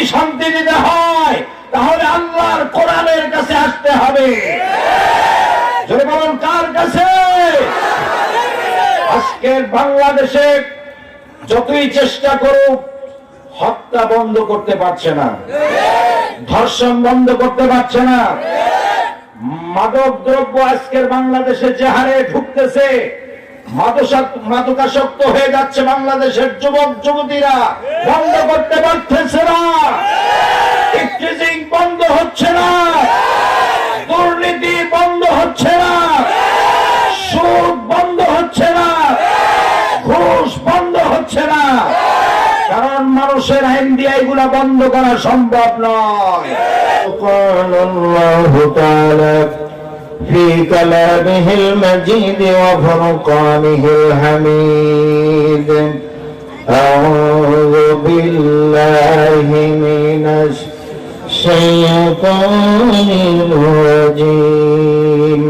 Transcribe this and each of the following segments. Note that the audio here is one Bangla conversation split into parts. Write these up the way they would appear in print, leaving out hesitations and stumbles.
শান্তি দিতে হয় তাহলে আল্লাহর কোরআনের কাছে আসতে হবে। জোরে বলুন, কার কাছে? আজকের বাংলাদেশে যতই চেষ্টা করুক হত্যা বন্ধ করতে পারছে না, ধর্ষণ বন্ধ করতে পারছে না। মাদক দ্রব্য আজকের বাংলাদেশে যে হারে ঢুকতেছে, মাদকাসক্ত হয়ে যাচ্ছে বাংলাদেশের যুবক যুবতীরা, বন্ধ করতে পারতেছে না। ইফটিজিং বন্ধ হচ্ছে না, দুর্নীতি বন্ধ হচ্ছে না, সুদ বন্ধ হচ্ছে না, ঘুষ বন্ধ হচ্ছে না। কারণ মানুষের আইন দিয়ে এগুলা বন্ধ করা সম্ভব নয়। আল্লাহু তাআলা في كلامه المجيد وفرقانه الحميد أعوذ بالله من الشيطان الرجيم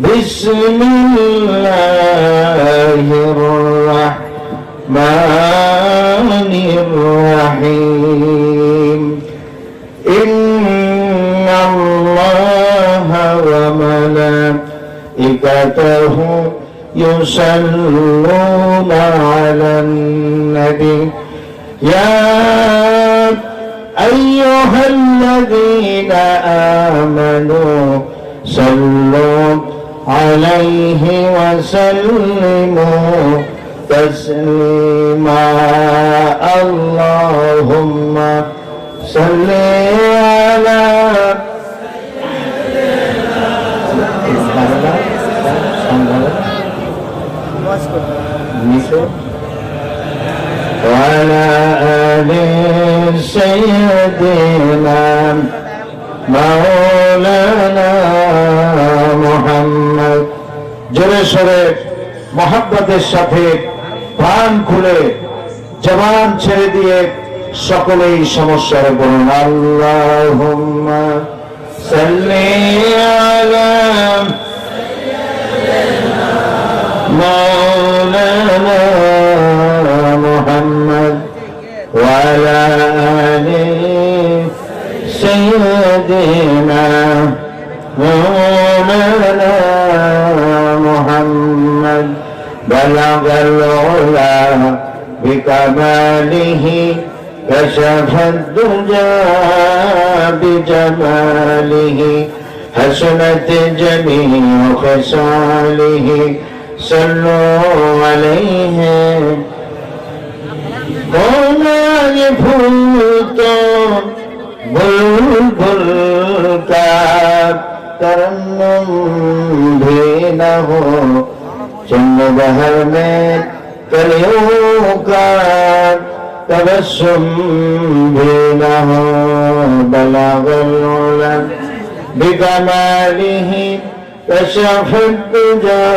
بسم الله الرحمن الرحيم إن الله وملائكته يصلون على النبي يا أيها الذين آمنوا صلوا عليه وسلموا تسليما اللهم صل على وعلى آل سيدنا مولانا محمد। জোরে সোরে মহব্বতের সাথে প্রাণ খুলে জবান ছেড়ে দিয়ে সকলেই সমস্যার বলুন আল্লাহুম্মা সাল্লি আলা مولانا محمد وعلى آل سيدنا مولانا محمد بلغ العلا بكماله كشف الدجى بجماله حسنت جميع خصاله صلوا عليه مولاي فوت बुलबुल का तरन्नुम भी न हो चंद बहर में कलियों का तबस्सुम भी न हो बलागल उलम बिकमालिही कशफ الدجى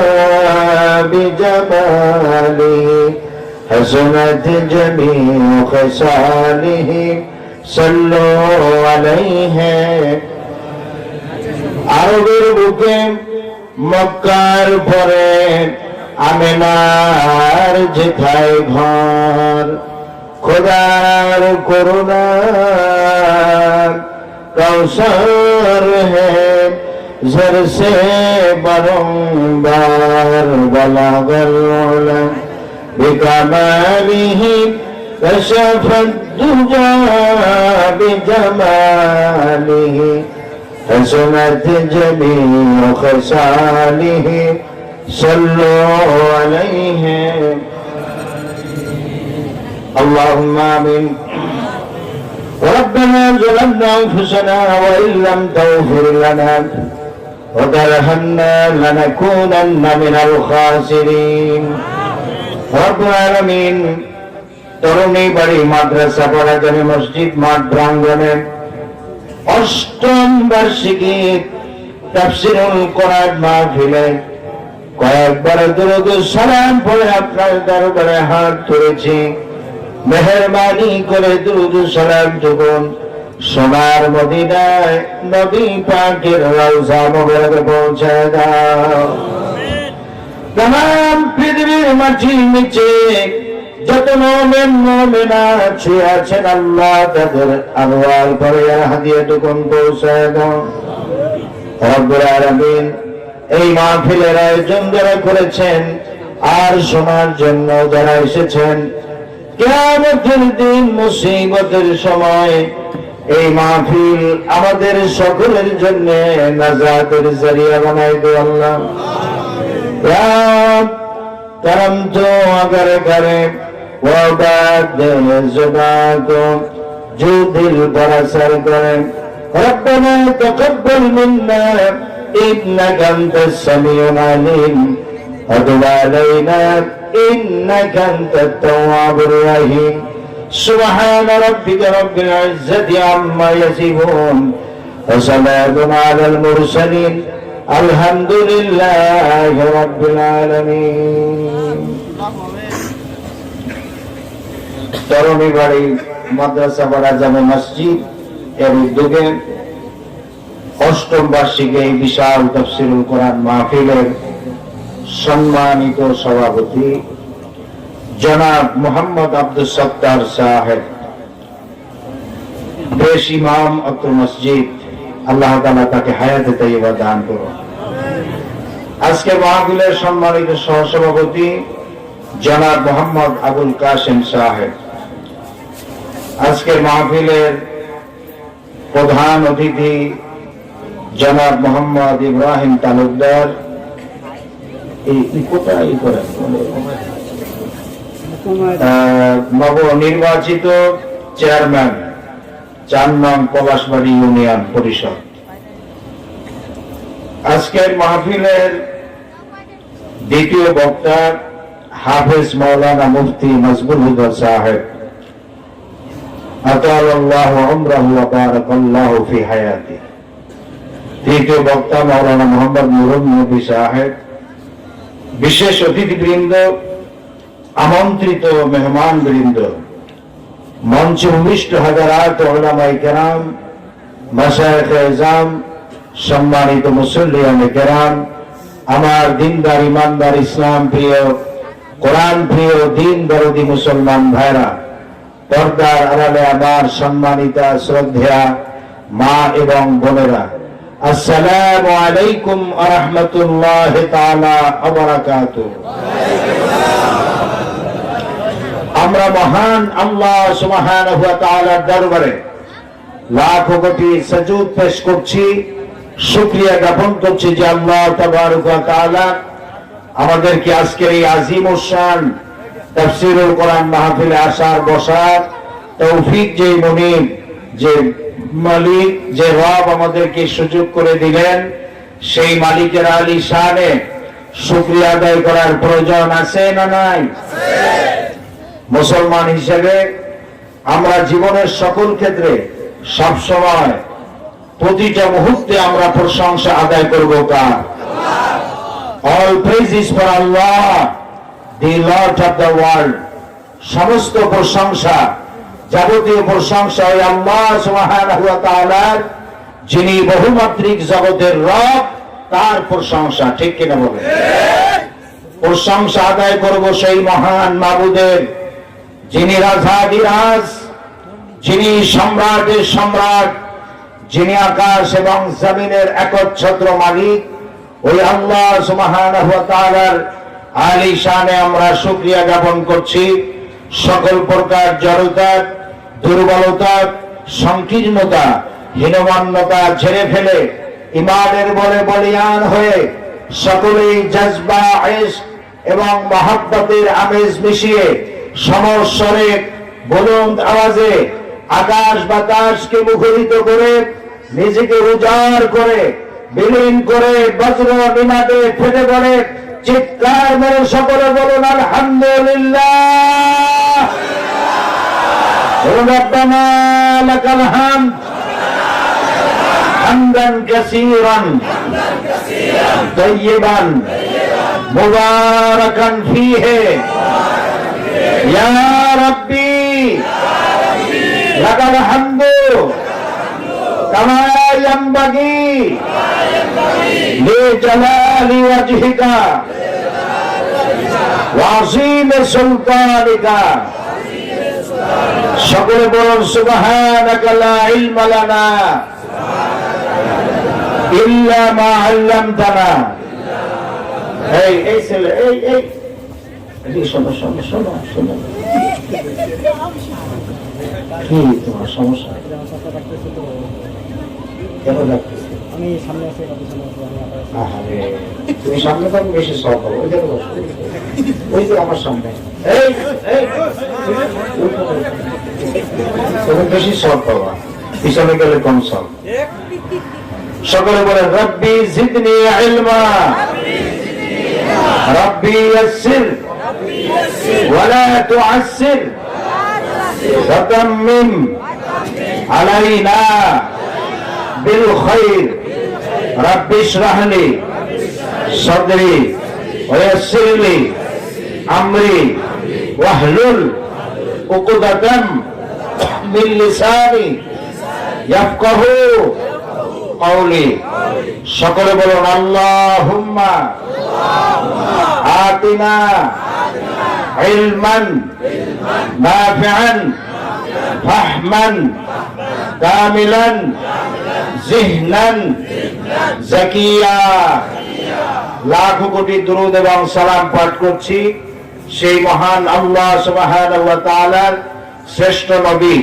بجماله حسنت جميع خصاله صلوا عليه আরবের বুকে মক্কার পরে আমেনার যেথায় ঘর খোদার করুণা কৌশল হে زر سے برمبار بلغ العلا بكماله كشف الدجى بجماله حسنت جميع خصاله صلوا عليه اللهم آمين ربنا ظلمنا أنفسنا وإن لم تغفر لنا وترحمنا لنكونن من الخاسرين رب العالمين তরুণী বাড়ি মাদ্রাসা পড়াগামী মসজিদ মাঠ প্রাঙ্গণে অষ্টম বার্ষিকীর তাফসীরুল কোরআন মাহফিলে কয়েকবার দরুদ সালাম পড়ে আপনার দরবারে হাত তুলেছি মেহেরবানি করে দরুদ সালাম টুকুন সোনার মদিনায় নবী পাকের রওজা মুবারকে পৌঁছে দাও। তামাম পৃথিবীর মাটির নিচে যত মুমিন মুমিনাত শুয়ে আছেন আল্লাহ তাদের আরওয়াহ পরে হাদিয়াটুকুন পৌঁছায় দাও রব্বুল আলামিন। এই মাহফিলের আয়োজন যারা করেছেন আর শোনার জন্য যারা এসেছেন, কিয়ামতের দিন মুসিবতের সময় এই মাহফিল আমাদের সকলের জন্য নাজাতের জরিয়া বানাই দে আল্লাহ। करम तो अगर करे वो बात जुबा को जो दिल पर असर करे। रब्बना तक़ब्बल मिन्ना इन्नका अंतस समीउल अलीम व तुब अलैना इन्नका अंतत तव्वाबुर रहीम। सुब्हान रब्बिका रब्बिल इज्जति अम्मा यसिफून व सलामुन अलल मुरसलीन আলহামদুলিল্লাহি রাব্বিল আলামিন। তরুণীবাড়ি মাদ্রাসা পাড়া জামে মসজিদ এর উদ্যোগে অষ্টম বার্ষিকী এই বিশাল তাফসীরুল কোরআন মাহফিলের সম্মানিত সভাপতি জনাব মোহাম্মদ আব্দুল সত্তার সাহেব, দেশ ইমাম আব্দুল মসজিদ, আল্লাহ তাআলা তাকে হায়াতে তাইয়্যিবা দান করুন। আজকে মাহফিলের সম্মানিত সহসভাপতি জনাব মোহাম্মদ আবুল কাসেম সাহেব, আজকের মাহফিলের প্রধান অতিথি জনাব মোহাম্মদ ইব্রাহিম তালুকদার, নবনির্বাচিত চেয়ারম্যান 4 নং পলাশবাড়ি ইউনিয়ন পরিষদ। আজকের মাহফিলের দ্বিতীয় বক্তা হাফেজ মাওলানা মুফতি মজবুর হুদা সাহেব, আতালাল্লাহু উমরাহু ওয়া বারাকাল্লাহু ফি হায়াতি। তৃতীয় বক্তা মাওলানা মোহাম্মদ নুরুন নবী সাহেব। বিশেষ অতিথিবৃন্দ, আমন্ত্রিত মেহমানবৃন্দ, মঞ্চে ভূমিষ্ঠ হাজারাত উলামায়ে কেরাম, মাশায়েখে এজাম, সম্মানিত মুসল্লিয়ানে কেরাম, আমার দিনদার ইমানদার ইসলাম প্রিয় কোরআন প্রিয় দিন দরদি মুসলমান ভাইরা, পর্দার আড়ালে আমার সম্মানিতা শ্রদ্ধেয়া মা এবং বোনেরা, আসসালামু আলাইকুম ওয়া রাহমাতুল্লাহি তাআলা ওয়া বারাকাতুহু। আমরা মহান আল্লাহ সুবহানাহু ওয়া তাআলার দরবারে লাখো কোটি সাজুদ পেশ করছি, শুকরিয়া জ্ঞাপন করছি যে আল্লাহ তাবারক ওয়া তাআলা আমাদেরকে আজকের এই আজিম ও শান তাফসীরুল কোরআন মাহফিলে আসার বসার তৌফিক যে মুনিব, যে মালিক, যে রব আমাদেরকে সুযোগ করে দিলেন, সেই মালিকের আলী শানে শুকরিয়া আদায় করার প্রয়োজন আছে না নাই? মুসলমান হিসেবে আমরা জীবনের সকল ক্ষেত্রে সব সময় প্রতিটা মুহূর্তে আমরা প্রশংসা আদায় করব কার? All praises for Allah, the Lord of the world. সমস্ত প্রশংসা, যাবতীয় প্রশংসা ওই আল্লাহ সুবহানাহু ওয়া তাআলার, যিনি বহুমাত্রিক জগতের রব, তার প্রশংসা। ঠিক কিনা বলেন? প্রশংসা আদায় করব সেই মহান মাবুদের, যিনি রাজাধিরাজ, যিনি সম্রাটের সম্রাট, যিনি আকাশ এবং জমিনের একচ্ছত্র মালিক, ওই আল্লাহ সুবহানাহু ওয়া তাআলার আলী শানে আমরা শুকরিয়া জ্ঞাপন করছি। সকল প্রকার জড়তা, দুর্বলতা, সংকীর্ণতা, হীনমান্যতা ঝেড়ে ফেলে ঈমানের বলে বলিয়ান হয়ে সকলেই জজবা, ইশক এবং মহব্বতের আমেজ মিশিয়ে সমস্বরে বুলন্দ আওয়াজে আকাশ বাতাসকে মুখরিত করে নিজেকে উজাড় করে বিলীন করে বজ্র নিনাদে ফেটে পড়ে চিৎকার মেরে সকলে বলুন আলহামদুলিল্লাহ। রব্বানা লাকাল হামদ হামদান কাসীরান তাইয়িবান মুবারাকান ফীহি ইয়া রাব্বি লাকাল হামদু কামা ইয়ানবাগি লিজালালি ওয়াজহিকা وعظيم سلطانك সকলে বলুন সুবহানাকা লা ইলমা লানা ইল্লা মা আল্লামতানা। এই ছেলে এই শোনো শোনো শোনো শোনো, কি তোমার সমস্যা? কেন লাগতেছে? আমি সামনে আছি, তুমি সামনে তো বেশি সব পাবো। ওই যে আমার সামনে তুমি বেশি সব পাবা, পিছনে গেলে কম সব। সকলে বলে রব্বি জিদনি ইলমা, রব্বি ইয়াসসির ওয়ালা তুআসসির ওয়াতাম্মিম আলাইনা বিল খায়র। রব্বি ইশরাহ লি সাদরি ওয়ায়াসসির লি আমরি ওয়াহলুল উকদাতাম মিন লিসানি ইয়াফকাহু কওলি। সকলে বলুন আল্লাহুম্মা আতিনা ইলমান নাফিআন ফাহমান কামিলান যিহনান যাকিয়া। লাখো কোটি দুরূদ এবং সালাম পাঠ করছি সেই মহান আল্লাহ সুবহানাহু ওয়া তাআলার শ্রেষ্ঠ নবী,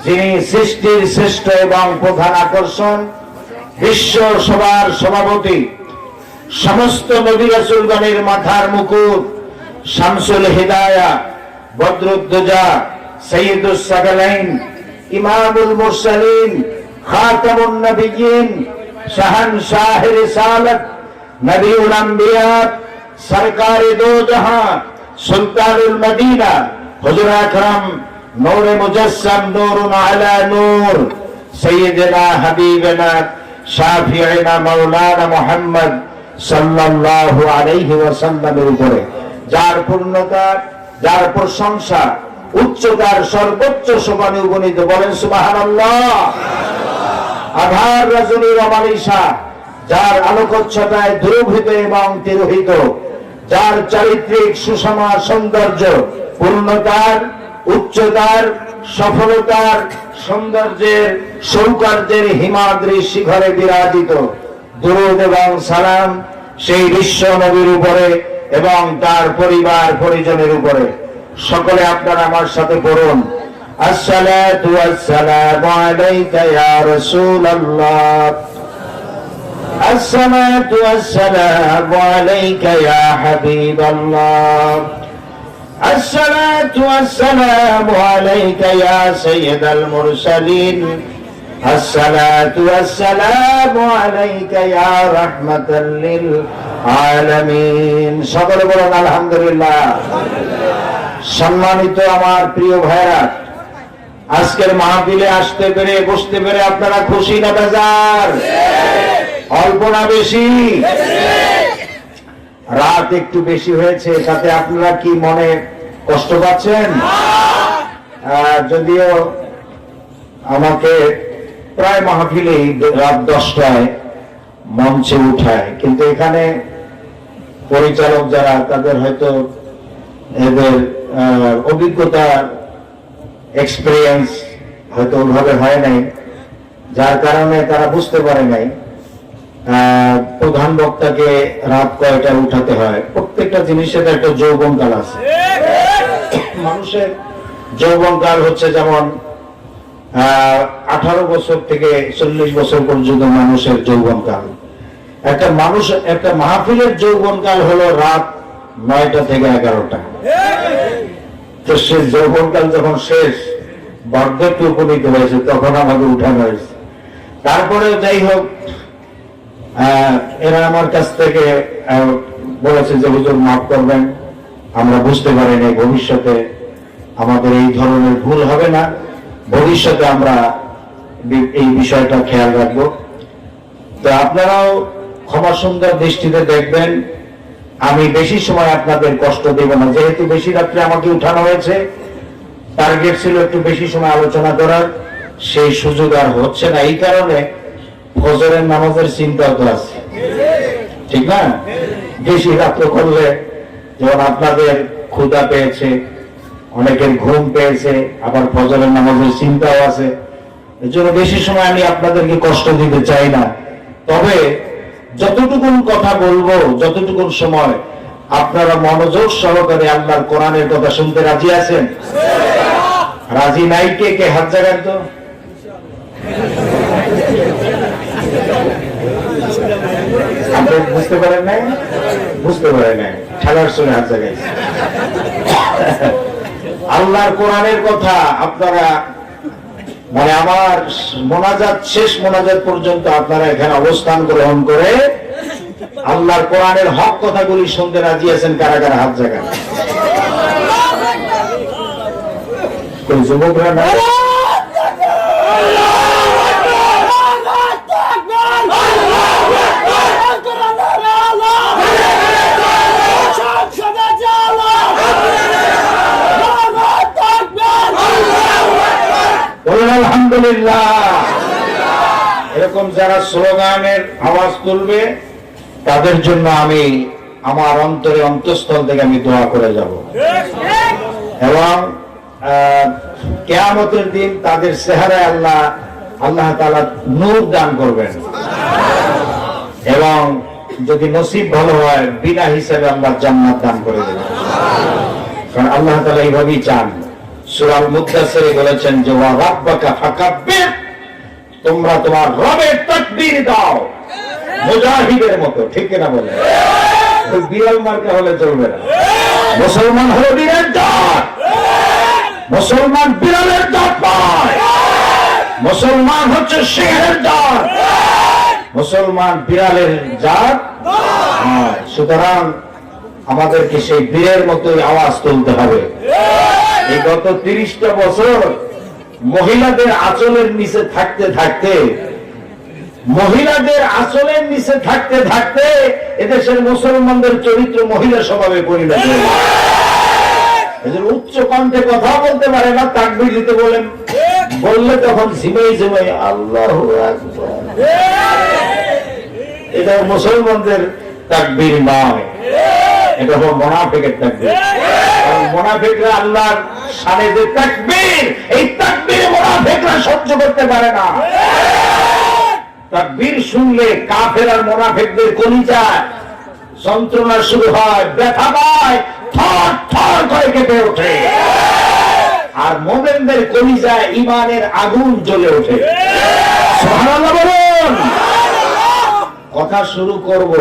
যিনি সৃষ্টির শ্রেষ্ঠ এবং প্রধান আকর্ষণ, বিশ্ব সবার সভাপতি, সমস্ত নবী রাসূলগণের মাথার মুকুট, শামসুল হিদায়া, বদরুদ্দুজা, সাইয়্যিদুস সাকালাইন, ইমামুল মুরসালিন, খাতামুন নবিয়্যিন, শাহনশাহে রিসালাত, নবিউল আম্বিয়া, সরকারে দো জাহান, সুলতানুল মদিনা, হুজুর আকরাম নূরে মুজাসসাম নূরুন আলা নূর, সাইয়্যিদুনা হাবিবুনা শাফিঈনা মাওলানা মুহাম্মদ সাল্লাল্লাহু আলাইহি ওয়াসাল্লামের উপরে যার পূর্ণতা, যার প্রশংসা উচ্চতার সর্বোচ্চ সোপানে উপনীত, বলেন সুবহানাল্লাহ। আধার রজনীর অমানিসা, যার আলোকচ্ছটায় দুরূহিত এবং তিরোহিত, যার চারিত্রিক সুষমা সৌন্দর্য, পূর্ণতার, উচ্চতার, সফলতার, সৌন্দর্যের, সৌকার্যের হিমাদ্রি শিখরে বিরাজিত, দুরূদ এবং সালাম সেই বিশ্ব নবীর উপরে এবং তার পরিবার পরিজনের উপরে। সকলে আপনারা আমার সাথে পড়ুন, আসসালাতু ওয়াসসালামু আলাইকা ইয়া রাসূলুল্লাহ, আসসালাতু ওয়াসসালামু আলাইকা ইয়া হাবিবাল্লাহ, আসসালাতু ওয়াসসালামু আলাইকা ইয়া সাইয়্যিদাল মুরসালিন, আসসালাতু ওয়াসসালামু আলাইকা ইয়া রাহমাতাল লিল আলামিন। সকলে বলুন আলহামদুলিল্লাহ। সম্মানিত আমার প্রিয় ভাইরা, আজকের মাহফিলে আসতে পেরে, বসতে পেরে আপনারা খুশি না বেজার? অল্প না বেশি? রাত একটু বেশি হয়েছে, তাতে আপনারা কি মনে কষ্ট পাচ্ছেন? যদিও আমাকে প্রায় মাহফিলেই রাত 10টায় মঞ্চে উঠায়, কিন্তু এখানে পরিচালক যারা, তাদের হয়তো এদের অভিজ্ঞতা, এক্সপেরিয়েন্স হয়তো ওইভাবে হয় নাই, যার কারণে তারা বুঝতে পারে নাই প্রধান বক্তাকে রাত কয়টায় উঠাতে হয়। প্রত্যেকটা জিনিসের একটা যৌবনকাল আছে। মানুষের যৌবনকাল হচ্ছে যেমন 18 বছর থেকে 40 বছর পর্যন্ত মানুষের যৌবনকাল। একটা মাহফিলের যৌবনকাল হলো রাত 9টা থেকে 11টা। তো সে যৌবনকাল যখন শেষ, বার্ধক্যে উপনীত হয়েছে, তখন আমাকে উঠানো হয়েছে। তারপরে যাই হোক, এরা আমার কাছ থেকে বলেছে যে হুজুর মাফ করবেন, আমরা বুঝতে পারিনি, ভবিষ্যতে আমাদের এই ধরনের ভুল হবে না, ভবিষ্যতে আমরা এই বিষয়টা খেয়াল রাখবো। তো আপনারাও ক্ষমা সুন্দর দৃষ্টিতে দেখবেন, আমি বেশি সময় আপনাদের কষ্ট দেব না। যেহেতু বেশি রাত্রে আমাকে উঠানো হয়েছে, টার্গেট ছিল একটু বেশি সময় আলোচনা করার, সেই সুযোগ আর হচ্ছে না। এই কারণে ফজরের নামাজের চিন্তা তো আছে, ঠিক না? বেশি রাত্র করলে যেমন আপনাদের ক্ষুধা পেয়েছে, অনেকের ঘুম পেয়েছে, আবার ফজরের নামাজের চিন্তাও আছে। এর জন্য বেশি সময় আমি আপনাদেরকে কষ্ট দিতে চাই না। তবে যতটুকুন কথা বলবো, যতটুকুন সময় আপনারা মনোযোগ সহকারে আল্লাহর কোরআনের কথা শুনতে রাজি আছেন? রাজি নাই কে কে হাত জাগান তো। আপনি বুঝতে পারেন নাই? বুঝতে পারেন নাই, খেলার শুনে হাত জাগাইছে। আল্লাহর কোরআনের কথা আপনারা মানে আমার মোনাজাত শেষ মোনাজাত পর্যন্ত আপনারা এখানে অবস্থান গ্রহণ করে আল্লাহর কোরআনের হক কথাগুলি শুনতে রাজি আছেন? কারা কারা হাত জাগান? কোন যুবকরা না? আলহামদুলিল্লাহ। এরকম যারা স্লোগানের আওয়াজ তুলবে তাদের জন্য আমি আমার অন্তরে অন্তঃস্থল থেকে আমি দোয়া করে যাব, এবং কিয়ামতের দিন তাদের চেহারায় আল্লাহ তাআলা নূর দান করবেন, এবং যদি নসিব ভালো হয় বিনা হিসাবে আল্লাহ জান্নাত দান করে দেবেন। কারণ আল্লাহ তাআলা এইভাবেই চান। সূরা মুদ্দাসিরে বলেছেন যে ওয়া রাব্বাকা ফাকাব্বির, তোমরা তোমার রবের তাকবীর দাও মুজাহিদের মতো। ঠিক কিনা বলে? ওই বিড়াল মার্কা হলে চলবে না। মুসলমান হলো বীরের জাত, মুসলমান বিড়ালের জাত নয়, মুসলমান হচ্ছে সিংহের জাত, মুসলমান বিড়ালের জাত নয়। সুতরাং আমাদেরকে সেই বীরের মতোই আওয়াজ তুলতে হবে। এই গত 30টা বছর মহিলাদের আঁচলের নিচে থাকতে থাকতে, মহিলাদের আঁচলের নিচে থাকতে থাকতে এদেশের মুসলমানদের চরিত্র মহিলা স্বভাবে পরিণত হয়েছে। উচ্চ কণ্ঠে কথা বলতে পারে না, তাকবীর দিতে বললে তখন ঝিমাই ঝিমাই আল্লাহু আকবার। এটা মুসলমানদের তাকবীর নয়, এটা হলো মুনাফিকের তাকবীর। মুনাফিকরা আল্লাহর শানে যে তাকবীর, এই তাকবীর মুনাফিকরা সহ্য করতে পারে না। তাকবীর শুনলে কাফের আর মুনাফিকদের কলিজায় যন্ত্রণা শুরু হয়, ব্যথা পায়, থর থর করে কেঁপে ওঠে, আর মুমিনদের কলিজায় ঈমানের আগুন জ্বলে ওঠে। সুবহানাল্লাহ বলুন। কথা শুরু করব,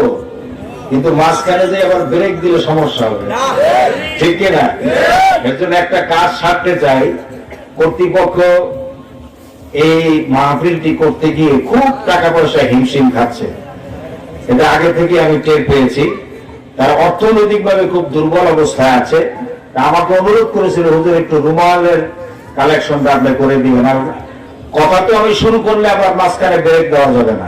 কিন্তু মাঝখানে যে আবার ব্রেক দিলে সমস্যা হবে, ঠিক কিনা? এর জন্য একটা কাজ সারতে চাই। কর্তৃপক্ষ এই মাহফিলটি করতে গিয়ে খুব টাকা পয়সা হিমশিম খাচ্ছে, এটা আগে থেকে আমি টের পেয়েছি। তারা অর্থনৈতিক ভাবে খুব দুর্বল অবস্থায় আছে। আমাকে অনুরোধ করেছিল, হুজুর একটু রুমালের কালেকশনটা আপনি করে দিবেন। আর কথা তো আমি শুরু করলে আবার মাঝখানে ব্রেক দেওয়া যাবে না,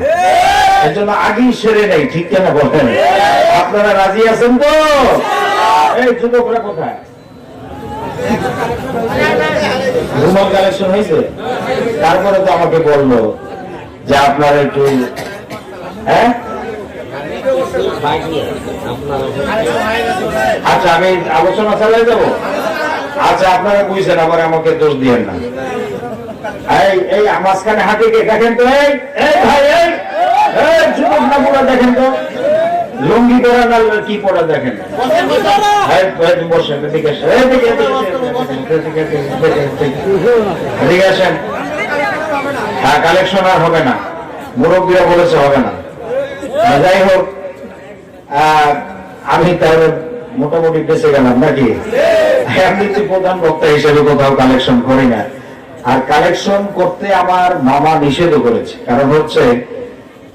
এর জন্য আগেই সেরে নেই। ঠিক কেনা বলেন? আপনারা রাজি আছেন তো? এই যুবকরা কোথায়? রুমাল কালেকশন হয়েছে? তারপরে তো আমাকে বললো যে আপনারা একটু, হ্যাঁ আচ্ছা আমি আলোচনা চালাই যাবো। আচ্ছা আপনারা বুঝছেন, আবার আমাকে দোষ দিয়েন না। এই মাঝখানে হাঁটে কে দেখেন তো? এই ভাই, এই যুবক না পড়া দেখেন তো, লুঙ্গি পরা না কি পড়া দেখেন? বসেন, ঠিক আছে, ঠিক আছে। হ্যাঁ, কালেকশন আর হবে না, মুরব্বীরা বলেছে হবে না। যাই হোক, আমি তাহলে মোটামুটি বেঁচে গেলাম নাকি? আমি তো প্রধান বক্তা হিসেবে কোথাও কালেকশন করি না, আর কালেকশন করতে আমার মামা নিষেধ করেছে। কারণ হচ্ছে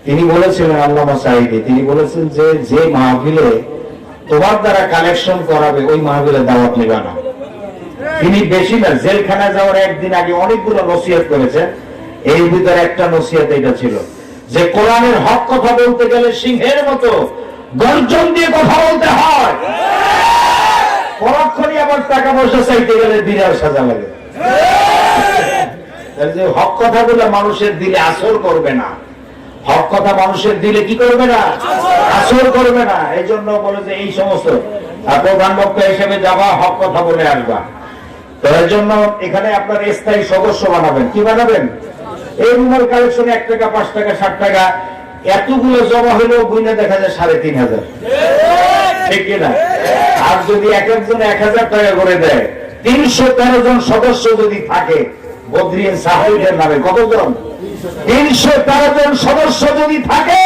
তিনি বলেছিলেন, আল্লামা সাঈদী, তিনি বলেছেন যে মাহফিলে তোমার দ্বারা কালেকশন করাবে ওই মাহফিলে দাওয়াত নিবা না। তিনি বেশি না, জেলখানায় যাওয়ার একদিন আগে অনেকগুলো নসিহত করেছেন। এর ভিতরে একটা নসিহত এটা ছিল যে কোরআনের হক কথা বলতে গেলে সিংহের মতো গর্জন দিয়ে কথা বলতে হয়, পরক্ষণই আবার টাকা পয়সা চাইতে গেলে বিরাট সাজা লাগে। হক কথা বলে মানুষের দিলে আসর করবে না, হক কথা মানুষের দিলে কি করবে না? আসর করবে না। এই জন্য বলে যে এই সমস্ত আর প্রধান বক্তা হিসেবে যাবা, হক কথা বলে আসবা। তো এর জন্য এখানে আপনার স্থায়ী সদস্য বানাবেন। কি বানাবেন? এই রুমাল কালেকশনে 1 টাকা, 5 টাকা, 60 টাকা, এতগুলো জমা হলেও গুনে দেখা যায় 3500, ঠিক কিনা? আর যদি এক একজন 1000 টাকা করে দেয়, 313 জন সদস্য যদি থাকে বদরিন সাহাবীদের নামে, কতজন? 313 জন সদস্য যদি থাকে,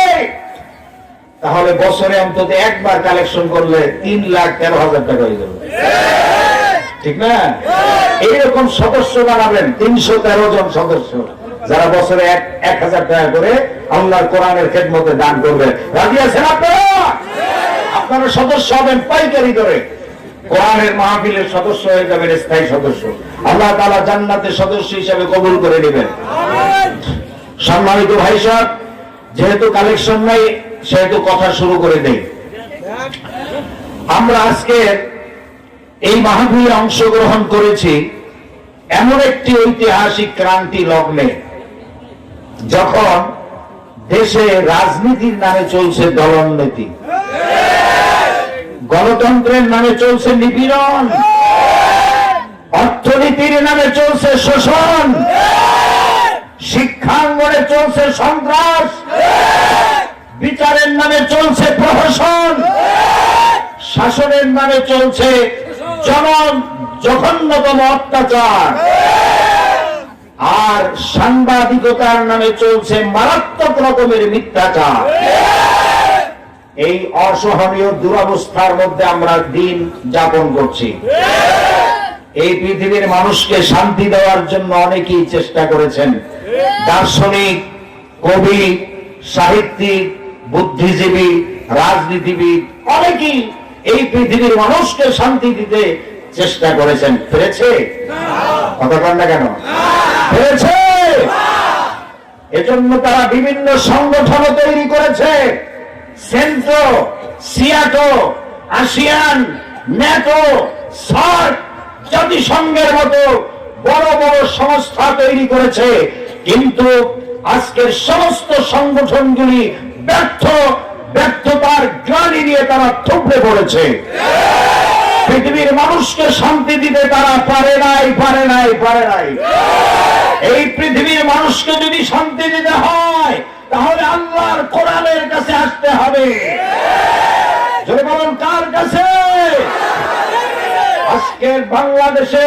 তাহলে বছরে অন্তত একবার কালেকশন করলে 3,13,000 টাকা হয়ে যাবে, ঠিক না? এইরকম সদস্য বানাবেন, 313 জন সদস্য, যারা বছরে 1000 টাকা করে আল্লাহর কোরআনের খেদমতে দান করবেন। রাজি আছেন আপনারা? আপনারা সদস্য হবেন পাইকারি করে, কোরআনের মাহফিলের সদস্য হয়ে যাবেন, স্থায়ী সদস্য। আল্লাহ তাআলা জান্নাতের সদস্য হিসেবে কবুল করে নেবেন। সম্মানিত ভাই সাহেব, যেহেতু কালেকশন নাই সেহেতু কথা শুরু করে দেই। আমরা আজকে এই মাহফিলে অংশগ্রহণ করেছি এমন একটি ঐতিহাসিক ক্রান্তি লগ্নে, যখন দেশে রাজনীতির নামে চলছে দলননীতি, গণতন্ত্রের নামে চলছে নিপীড়ন, অর্থনীতির নামে চলছে শোষণ, শিক্ষাঙ্গনে চলছে সন্ত্রাস, বিচারের নামে চলছে প্রহসন, শাসনের নামে চলছে জঘন্যতম অত্যাচার, আর সাংবাদিকতার নামে চলছে মারাত্মক রকমের মিথ্যাচার। এই অসহনীয় দুরবস্থার মধ্যে আমরা দিন যাপন করছি। এই পৃথিবীর মানুষকে শান্তি দেওয়ার জন্য অনেকেই চেষ্টা করেছেন। দার্শনিক, কবি, সাহিত্যিক, বুদ্ধিজীবী, রাজনীতিবিদ অনেকেই এই পৃথিবীর মানুষকে শান্তি দিতে চেষ্টা করেছেন। পেরেছে? কথা বলেন না কেন? পেরেছে? এজন্য তারা বিভিন্ন সংগঠন তৈরি করেছে। সেন্ট্রো, সিয়াটো, আসিয়ান, ন্যাটো, সার্ক, জাতিসংঘের মতো বড় বড় সংস্থা তৈরি করেছে। কিন্তু আজকের সমস্ত সংগঠনগুলি ব্যর্থতার গ্লানি নিয়ে তারা থুবড়ে পড়েছে। পৃথিবীর মানুষকে শান্তি দিতে তারা পারে নাই। এই পৃথিবীর মানুষকে যদি শান্তি দিতে হয়, তাহলে আল্লাহর কোরআনের কাছে আসতে হবে। যদি বলেন কার কাছে? আজকের বাংলাদেশে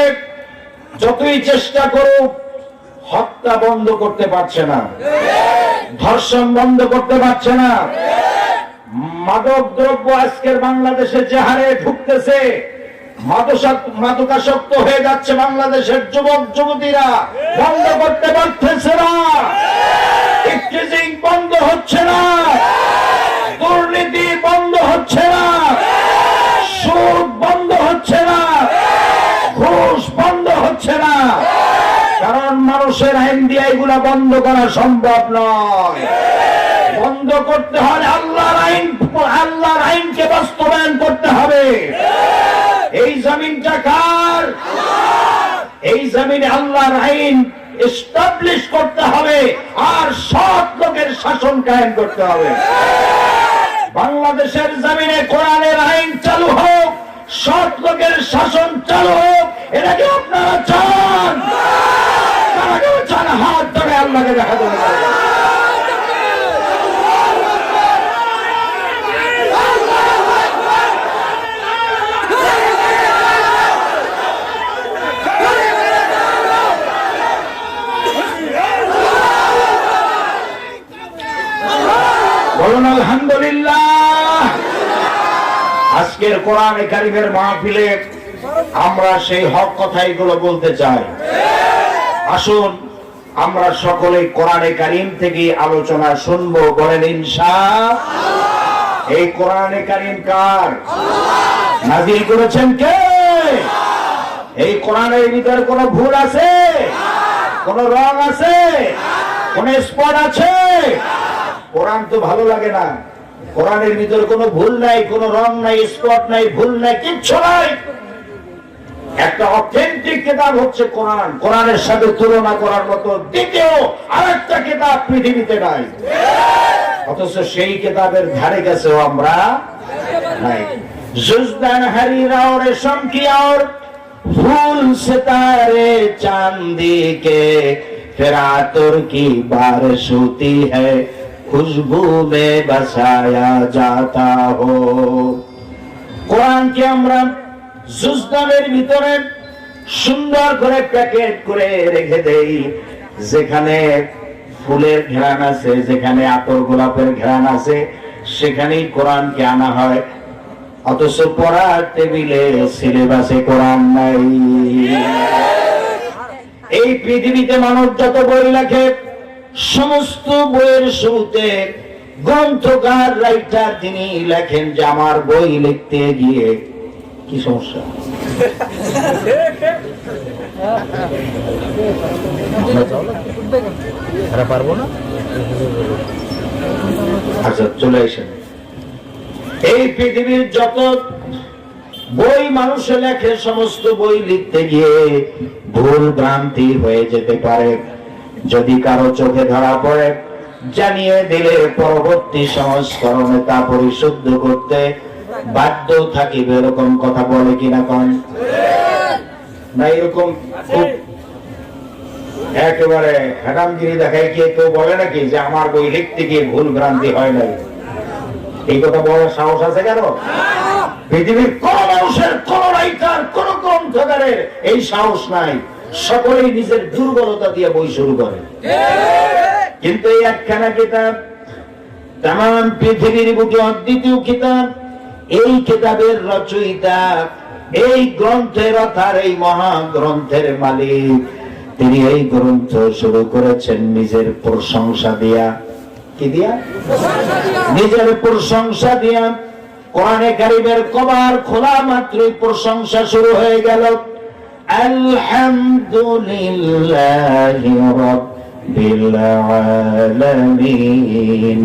যতই চেষ্টা করুক, হত্যা বন্ধ করতে পারছে না, ধর্ষণ বন্ধ করতে পারছে না, মাদক দ্রব্য আজকের বাংলাদেশে যে হারে ঢুকতেছে, মাদকাসক্ত হয়ে যাচ্ছে বাংলাদেশের যুবক যুবতীরা, বন্ধ করতে পারতেছে না। ইফটিজিং বন্ধ হচ্ছে না, দুর্নীতি বন্ধ হচ্ছে না, সুদ বন্ধ হচ্ছে না, ঘুষ বন্ধ হচ্ছে না। কারণ মানুষের আইন দিয়ে এগুলা বন্ধ করা সম্ভব নয়। বন্ধ করতে হলে আল্লাহর আইনকে বাস্তবায়ন করতে হবে। এই জমিনটা কার? এই জমিনে আল্লাহর আইন এস্টাবলিশ করতে হবে, আর সৎ লোকের শাসন কায়েম করতে হবে। বাংলাদেশের জমিনে কোরআনের আইন চালু হোক, সৎ লোকের শাসন চালু হোক। এটা কি আপনারা চান? কারা কেউ চান? হাত ধরে আল্লাহকে দেখা দেবে। বলুন আলহামদুলিল্লাহ। আজকের কোরআনে কারীমের মাহফিলে আমরা সেই হক কথাইগুলো বলতে চাই। আসুন আমরা সকলে কোরআনে কারীম থেকে আলোচনা শুনবো। বলেন ইনশাআল্লাহ। এই কোরআনে কারীম কার? নাযিল করেছেন কে? এই কোরআনের ভিতরে কোনো ভুল আছে? কোনো রং আছে? কোনো স্পট আছে? কোরআন তো ভালো লাগে না। কোরআনের ভিতরে কোনো ভুল নাই, কোনো রং নাই, স্পট নাই, ভুল নাই, কিচ্ছু নাই। একটা অথেন্টিক কিতাব হচ্ছে কোরআন। কোরআনের সাথে তুলনা করার মতো দ্বিতীয় আরেকটা কিতাব পৃথিবীতে নাই। অথচ সেই কিতাবের ধারে কাছেও আমরা নাই। जुज़दान हरीरा और रेशम की और फूल सितारे चांदी के, फिर आतुर की बारिश होती है, खुशबू में बसाया जाता हो। কোরআনকে আমরা জুজদানের ভিতরে সুন্দর করে প্যাকেট করে রেখে দেই, যেখানে ফুলের ঘ্রাণ আছে, যেখানে আতর গোলাপের ঘ্রাণ আছে, সেখানেই কোরআনকে আনা হয়। অথচ পড়ার টেবিলে সিলেবাসে কোরআন নাই। এই পৃথিবীতে মানুষ যত বই লেখে, সমস্ত বইয়ের শুরুতে গ্রন্থকার রাইটার তিনি লেখেন যে আমার বই লিখতে গিয়ে কি সমস্যা। পারবো না, আচ্ছা চলে আসেন। এই পৃথিবীর যত বই মানুষে লেখে, সমস্ত বই লিখতে গিয়ে ভুল ভ্রান্তি হয়ে যেতে পারে। যদি কারো চোখে ধরা পড়ে, জানিয়ে দিলে পরবর্তী সংস্করণে তা পরিশুদ্ধ করতে বাধ্য থাকিবে। এরকম কথা বলে কিনা কন না? এরকম একেবারে হ্যাডামগিরি দেখায় কি কেউ বলে নাকি যে আমার বই লিখতে গিয়ে ভুল ভ্রান্তি হয় নাই? এই কথা বলার সাহস আছে কেন? পৃথিবীর কোন মানুষের, কোন রাইটার, কোন গ্রন্থকারের এই সাহস নাই। সকলেই নিজের দুর্বলতা দিয়ে বই শুরু করে। কিন্তু এই একখানা কিতাব তাম পৃথিবীর বুকে অদ্বিতীয় কিতাব। এই কিতাবের রচয়িতা, এই গ্রন্থের অর্থাৎ এই মহাগ্রন্থের মালিক, তিনি এই গ্রন্থ শুরু করেছেন নিজের প্রশংসা দিয়া। কি দিয়া? নিজের প্রশংসা দিয়া। কোরআনে কারীমের কবার খোলা মাত্রই প্রশংসা শুরু হয়ে গেল। আলহামদুলিল্লাহি রাব্বিল আলামিন।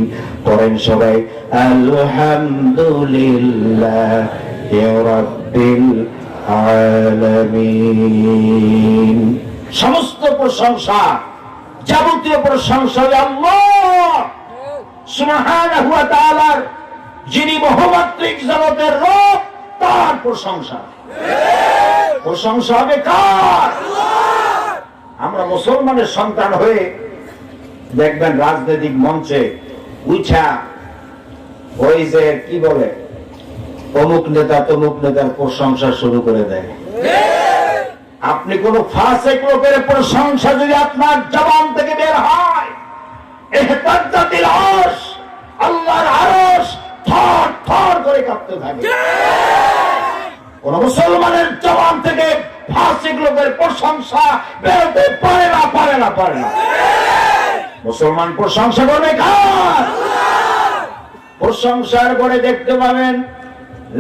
পড়েন সবাই, আলহামদুলিল্লাহি রাব্বিল আলামিন। সমস্ত প্রশংসা, যাবতীয় প্রশংসা আল্লাহ সুবহানাহু ওয়া তাআলার, যিনি বহুমাত্রিক জগতের রব, তার প্রশংসা। প্রশংসা হবে কার? আমরা মুসলমানের সন্তান হয়ে দেখবেন রাজনৈতিক মঞ্চে উঠা ওই যে কি বলে অমুক নেতা তমুক নেতার প্রশংসা শুরু করে দেয়। আপনি কোন ফাসিক লোকের প্রশংসা যদি আপনার জবান থেকে বের হয়, ইহতাজ্জাতিল আরশ, আল্লাহর আরশ থর থর করে কাঁপতে থাকে। কোন মুসলমানের জবান থেকে ফাসিক লোকের প্রশংসা বেরোতে পারে না, পারে না, পারে না। মুসলমান প্রশংসা করবে কার? প্রশংসার পরে দেখতে পাবেন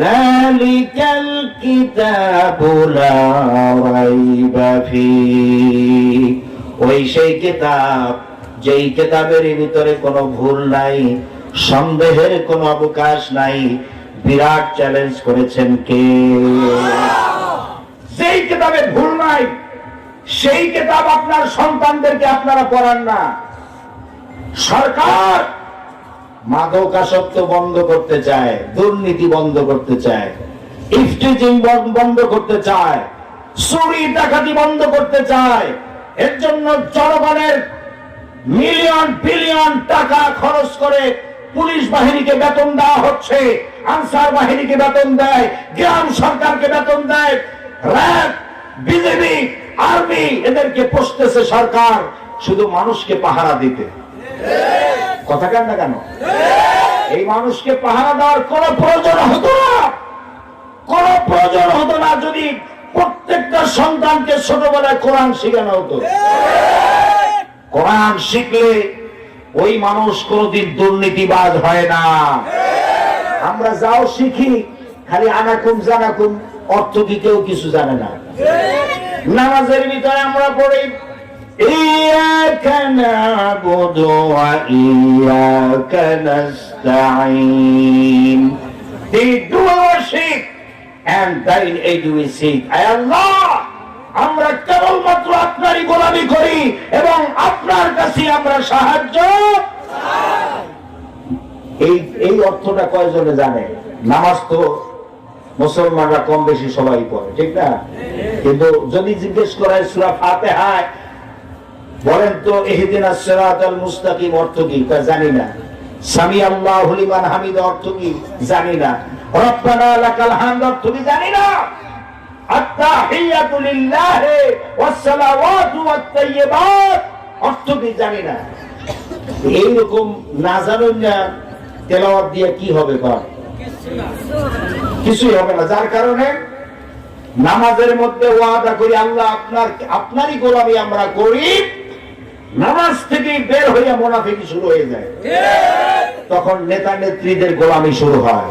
যালিকাল কিতাবু লা রাইবা ফীহি। ওই সেই কিতাব, যেই কিতাবের ভিতরে কোনো ভুল নাই, সন্দেহের কোনো অবকাশ নাই। বিরাট চ্যালেঞ্জ করেছেন কে? সেই কিতাবে ভুল নাই, সেই কিতাব আপনার সন্তানদেরকে আপনারা পড়ান না। সরকার মাদকাসক্ত বন্ধ করতে চায়, দুর্নীতি বন্ধ করতে চায়, ইফটিজিং বন্ধ করতে চায়, চুরি ডাকাতি বন্ধ করতে চায়। এর জন্য জনগণের মিলিয়ন বিলিয়ন টাকা খরচ করে পুলিশ বাহিনীকে বেতন দেওয়া হচ্ছে, আনসার বাহিনীকে বেতন দেয়, গ্রাম সরকারকে বেতন দেয়, র্যাব, বিজেপি, আর্মি, এদেরকে পোষতেছে সরকার শুধু মানুষকে পাহারা দিতে। কথা কেন না কেন? এই মানুষকে পাহারা দেওয়ার কোন প্রয়োজন হতো না, কোন প্রয়োজন হতো না যদি প্রত্যেকটা সন্তানকে ছোটবেলায় কোরআন শেখানো হতো। কোরআন শিখলে ওই মানুষ কোনদিন দুর্নীতিবাজ হয় না। আমরা যাও শিখি খালি আনাকুম জানাকুম, অর্থ কি কেউ কিছু জানে না। নামাজের ভিতরে আমরা পড়ি ইয়াকা না'বুদু ওয়া ইয়াকা নাস্তাঈন। Do worship and thine aid we seek. আয় আল্লাহ, আমরা কেবলমাত্র আপনারই গোলামি করি এবং আপনার কাছে আমরা সাহায্য। এই অর্থটা কয়জনে জানে? নামাজ তো মুসলমানরা কম বেশি সবাই পড়ে, ঠিক না? কিন্তু যদি জিজ্ঞেস করা হয় সূরা ফাতিহায় বলেন তো ইহদিনাস সিরাতাল মুস্তাকিম অর্থ কি? জানি না। সামি আল্লাহু লিমান হামিদ অর্থ কি? জানি না। রব্বানা লাকাল হামদ অর্থ কি? জানি না। আত-তাহিয়াতু লিল্লাহি ওয়াস সালাওয়াতু ওয়াত তাইয়্যিবাত অর্থ কি? জানি না। এইরকম না জানেন না তেলাওয়াত দিয়ে কি হবে? কিছুই হবে না। যার কারণে নামাজের মধ্যে ওয়াদা করি আল্লাহ আপনারই গোলামি আমরা করি, নামাজ থেকে বের হইয়া মুনাফিকি শুরু হয়ে যায়, তখন নেতা নেত্রীদের গোলামি শুরু হয়।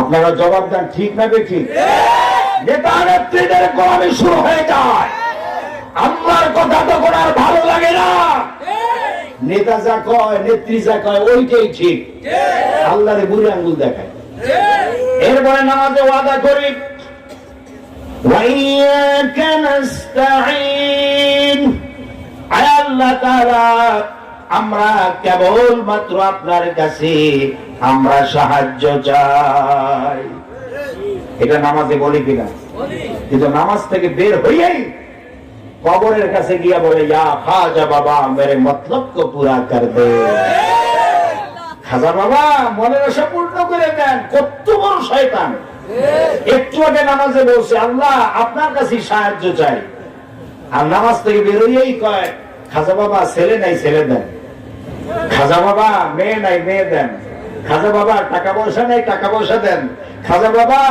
আপনারা জবাব দেন, ঠিক না বেঠিক? নেতা নেত্রীদের গোলামি শুরু হয়ে যায়, আল্লাহর কথা তখন আর ভালো লাগে না। নেতা যা কয় নেত্রী যা কয় ওইটাই ঠিক, আল্লাহরে বুড়ি আঙ্গুল দেখায়। এরপরে নামাজে ওয়াদা করি ওয়াইয়াকা নাস্তাঈন, আয় আল্লাহ তাআলা আমরা কেবল মাত্র আপনার কাছে আমরা সাহায্য চাই। এটা নামাজে বলি কিনা? কিন্তু নামাজ থেকে বের হইয়াই কবরের কাছে গিয়া বলে ইয়া খাজা বাবা মেরে মতলব কো পুরা কর দে। খাজা বাবা মনের আশা পূর্ণ করে দেন। কত বড় শয়তান! একটু আগে নামাজে বলছে আল্লাহ আপনার কাছে সাহায্য চাই, আর নামাজ থেকে বেরোইয়াই কয় খাজা বাবা ছেলে নাই ছেলে দেন, খাজা বাবা মেয়ে নাই মেয়ে দেন, খাজা বাবা টাকা পয়সা নাই টাকা পয়সা দেন, খাজা বাবা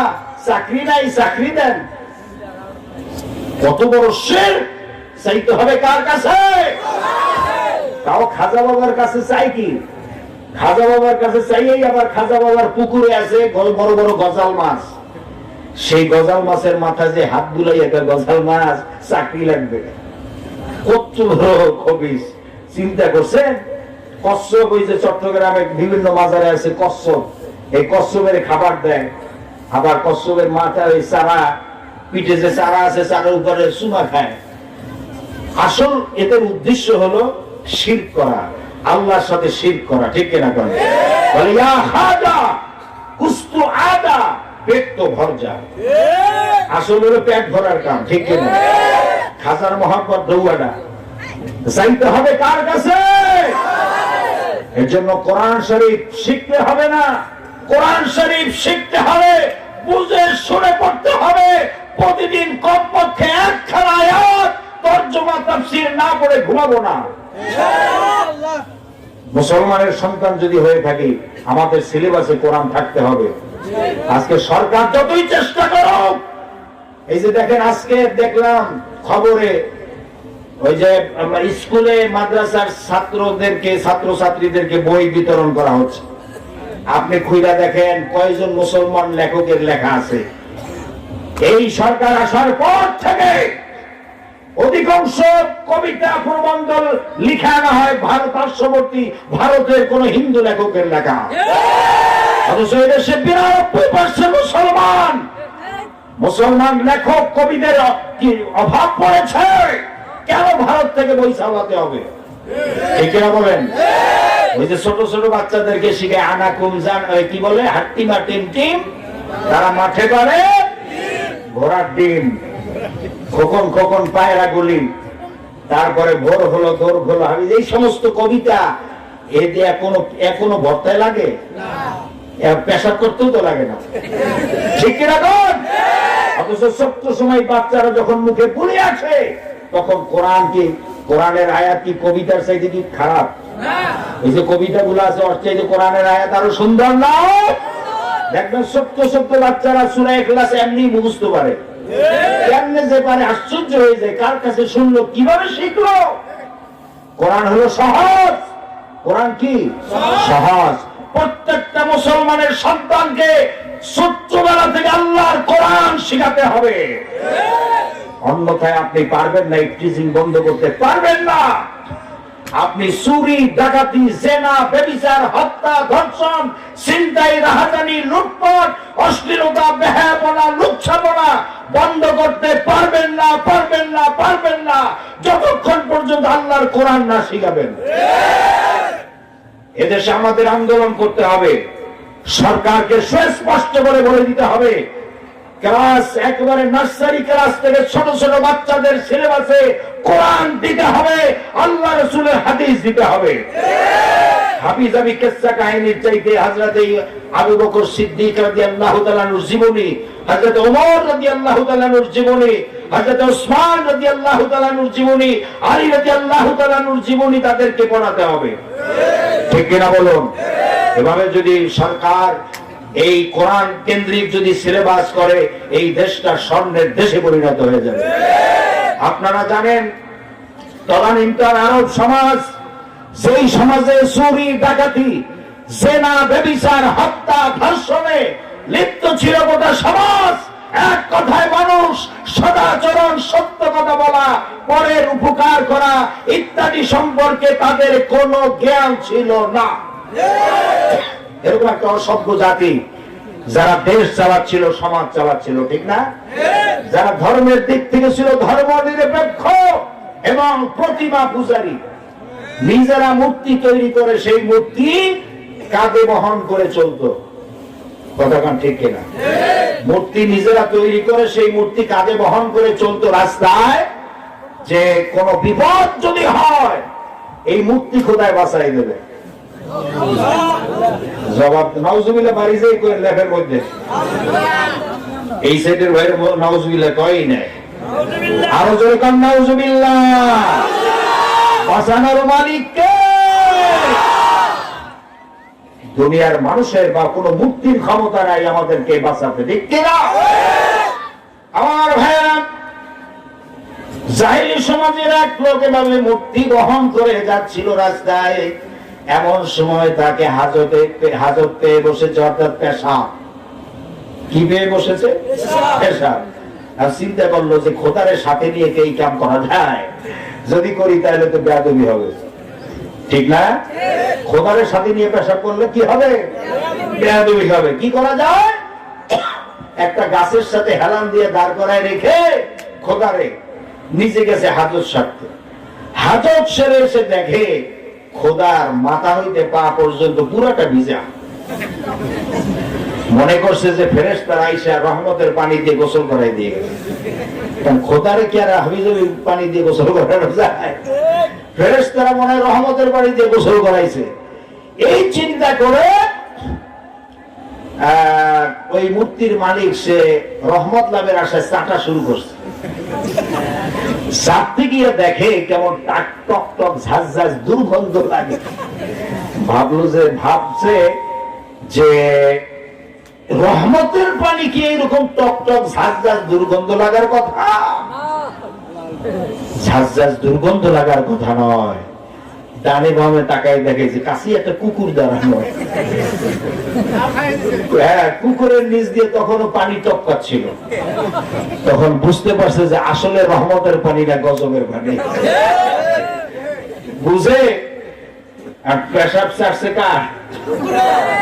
চাকরি নাই চাকরি দেন। কত বড় শিরক! চাইতে হবে কার কাছে? তাও খাজা বাবার কাছে চাই কি? খাজা বাবার কাছে চাইয়েই আবার খাজা বাবার পুকুরে আছে বড় বড় গজাল মাছ, সেই গজাল মাছের মাথা যে হাত বুলাই একটা গজাল মাছ চাকরি লাগবে। কত বড় খবিস! চিন্তা করছেন? কচ্ছপ, ওই যে চট্টগ্রামে বিভিন্ন বাজারে আছে কচ্ছপ, এই কচ্ছপের খাবার দেয়, আবার কচ্ছপের মাথা ওই চারা পিঠে যে চারা আছে চারার উপরে চুমা খায়। আসল এদের উদ্দেশ্য হলো শিরক করা, আল্লাহর সাথে শিরক করা, ঠিক কিনা? করে বলে ইয়া খাজা কুস্তু আদা, পেট তো ভর যা। আসল হলো পেট ভরার কাম, ঠিক কিনা? খাজার মহব্বত দৌড়াটা চাইতে হবে কার কাছে? এর জন্য কোরআন শরীফ শিখতে হবে না, কোরআন শরীফ শিখতে হবে, বুঝে শুনে পড়তে হবে। প্রতিদিন কমপক্ষে একখানা আয়াত তরজমা তাফসীর না পড়ে ঘুমাবো না। মুসলমানের সন্তান যদি হয়ে থাকি আমাদের সিলেবাসে কোরআন থাকতে হবে। আজকে সরকার যতই চেষ্টা করো, এই যে দেখেন আজকে দেখলাম খবরে ওই যে স্কুলে মাদ্রাসার ছাত্রদেরকে ছাত্রছাত্রীদেরকে বই বিতরণ করা হচ্ছে। আপনি খুঁজে দেখেন কয়জন মুসলমান লেখকের লেখা আছে। এই সরকার আসার পর থেকে অধিকাংশ কবিতা প্রবন্ধ লিখা না হয় পার্শ্ববর্তী ভারতের কোন হিন্দু লেখকের লেখা, অথচ এদেশে 92% মুসলমান। মুসলমান লেখক কবিদের কি অভাব পড়েছে? কেন ভারত থেকে বই চালাতে হবে? ঠিক না বলেন? ওই যে ছোট ছোট বাচ্চাদেরকে শিখে আনা কুমজান কি বলে হাট্টিমা টিম টিম, তারা মাঠে পারে ঘোড়ার ডিম, খোকন খোকন পায়রা গুলি, তারপরে ভোর হলো দোর হলো। আমি এই সমস্ত কবিতা এ যে এখনো ভর্তায় লাগে, পেশাব করতেও তো লাগে না, ঠিক কিনা? অথচ ছোট্ট সময় বাচ্চারা যখন মুখে বলে আসে তখন কোরআনের আয়াত কি কবিতার চাইতে কি খারাপ? এই যে কবিতা গুলো আছে ওর চাইতে কোরআনের আয়াত আরো সুন্দর না? দেখবেন ছোট্ট ছোট্ট বাচ্চারা সূরা ইখলাস এমনি মুখস্থ পারে, কেমনে যে পারে আশ্চর্য হয়ে যায়। কার কাছে শুনলো, কিভাবে শিখলো? কোরআন হলো সহজ। কোরআন কি সহজ? প্রত্যেকটা মুসলমানের সন্তানকে ছোট্টবেলা থেকে আল্লাহর কোরআন শিখাতে হবে, অন্যথায় আপনি পারবেন না, টিচিং বন্ধ করতে পারবেন না। আপনি চুরি ডাকাতি জেনা ব্যভিচার হত্যা ধর্ষণ ছিনতাই রাহাজানি লুটপাট অশ্লীলতা বেহায়াপনা লুচ্ছাপনা বন্ধ করতে পারবেন না, পারবেন না, পারবেন না যতক্ষণ পর্যন্ত আল্লাহর কোরআন না শিখাবেন। এদেশে আমাদের আন্দোলন করতে হবে। সরকারকে সুস্পষ্ট করে বলে দিতে হবে, ক্লাস একেবারে নার্সারি ক্লাস থেকে ছোট ছোট বাচ্চাদের সিলেবাসে কোরআন দিতে হবে, আল্লাহ রাসূলের হাদিস দিতে হবে। হাবিজাবি কিসসা কাহিনীর চাইতে হযরত আবু বকর সিদ্দিক রাদিয়াল্লাহু তাআলা আনহুর জীবনী, হযরত ওমর রাদিয়াল্লাহু তাআলা আনহুর জীবনী, হযরত ওসমান রাদিয়াল্লাহু তাআলা আনহুর জীবনী, আলী রাদিয়াল্লাহু তাআলা আনহুর জীবনী তাদেরকে পড়াতে হবে। ঠিক কিনা বলুন? এভাবে যদি সরকার এই কোরআন কেন্দ্রিক যদি সিলেবাস করে, এই দেশটা স্বর্ণের দেশে পরিণত হয়ে যাবে। আপনারা জানেন তদানীন্তন আরব সমাজ, যেই সমাজে চুরি ডাকাতি জেনা ব্যভিচার হত্যা ধর্ষণে লিপ্ত ছিল গোটা সমাজ, এক কথায় মানুষ সদাচরণ সত্য কথা বলা পরের উপকার করা ইত্যাদি সম্পর্কে তাদের কোনো জ্ঞান ছিল না। এরকম একটা অসভ্য জাতি যারা দেশ চালাচ্ছিল, সমাজ চালাচ্ছিল, ঠিক না? যারা ধর্মের দিক থেকে ছিল ধর্ম নিরপেক্ষ এবং প্রতিমা পূজারী, নিজেরা মূর্তি তৈরি করে সেই মূর্তি কাঁধে বহন করে চলতো। কথাটা ঠিক কিনা? মূর্তি নিজেরা তৈরি করে সেই মূর্তি কাঁধে বহন করে চলতো রাস্তায়, যে কোন বিপদ যদি হয় এই মূর্তি খোদায় বাঁচাই দেবে। জবাব নাউজুবিল্লাহ বাড়ি যাই করে লেখের মধ্যে এই সাইডের বাইরে নাউজুবিল্লাহ কয়ই নাই, আরো জোরে কান নাউজুবিল্লাহ। বাঁচানোর মালিক কে? দুনিয়ার মানুষের বা কোন মুক্তির ক্ষমতা নাই আমাদেরকে বাঁচাতে, ঠিক কিনা? আমার ভাইয়েরা, জাহেলি সমাজের এক লোক এভাবে মূর্তি বহন করে যাচ্ছিল রাস্তায়, এমন সময় তাকে হাজত পেয়ে বসেছে, অর্থাৎ পেশাব। কি পেয়ে বসেছে? পেশাব। আর চিন্তা করলো যে খোদারের সাথে নিয়ে এই কাম করা যায়, যদি করি তাহলে তো বেয়াদবি হবে, ঠিক না? খোদারের সাথে নিয়ে পেশাব করলে কি হবে? বেয়াদবি হবে। কি করা যায়? একটা গাছের সাথে হেলান দিয়ে দাঁড় করায় রেখে খোদারে নিচে গেছে হাজত সারতে। হাজত সেরে এসে দেখে খোদার মাথা হইতে পা পর্যন্ত পুরাটা ভিজা। মনে করছে যে ফেরেশতারা আইসা রহমতের পানি দিয়ে গোসল করাই দিয়ে গেছে। খোদারে কি আর হাবিজাবি পানি দিয়ে গোসল করানো যায়? ফেরেশতারা মনে হয় রহমতের পানি দিয়ে গোসল করাইছে। এই চিন্তা করে ওই মূর্তির মালিক সে রহমত লাভের আশায় চাটা শুরু করছে। চাপতে গিয়ে দেখে কেমন টক টক ঝাঁঝ ঝাঁঝ দুর্গন্ধ লাগে। ভাবছে যে রহমতের পানি কি এরকম টক টক ঝাঁঝ ঝাঁঝ দুর্গন্ধ লাগার কথা? ঝাঁঝ ঝাঁঝ দুর্গন্ধ লাগার কথা নয়। ডানে বামে তাকায় দেখে যে কাছে একটা কুকুর দাঁড়ানো। হ্যাঁ, কুকুরের নিচ দিয়ে তখনও পানি টপকাচ্ছিল। তখন বুঝতে পারছে যে আসলে রহমতের পানি না গজবের পানি। বুঝে আর পেশাব চাচ্ছে কার?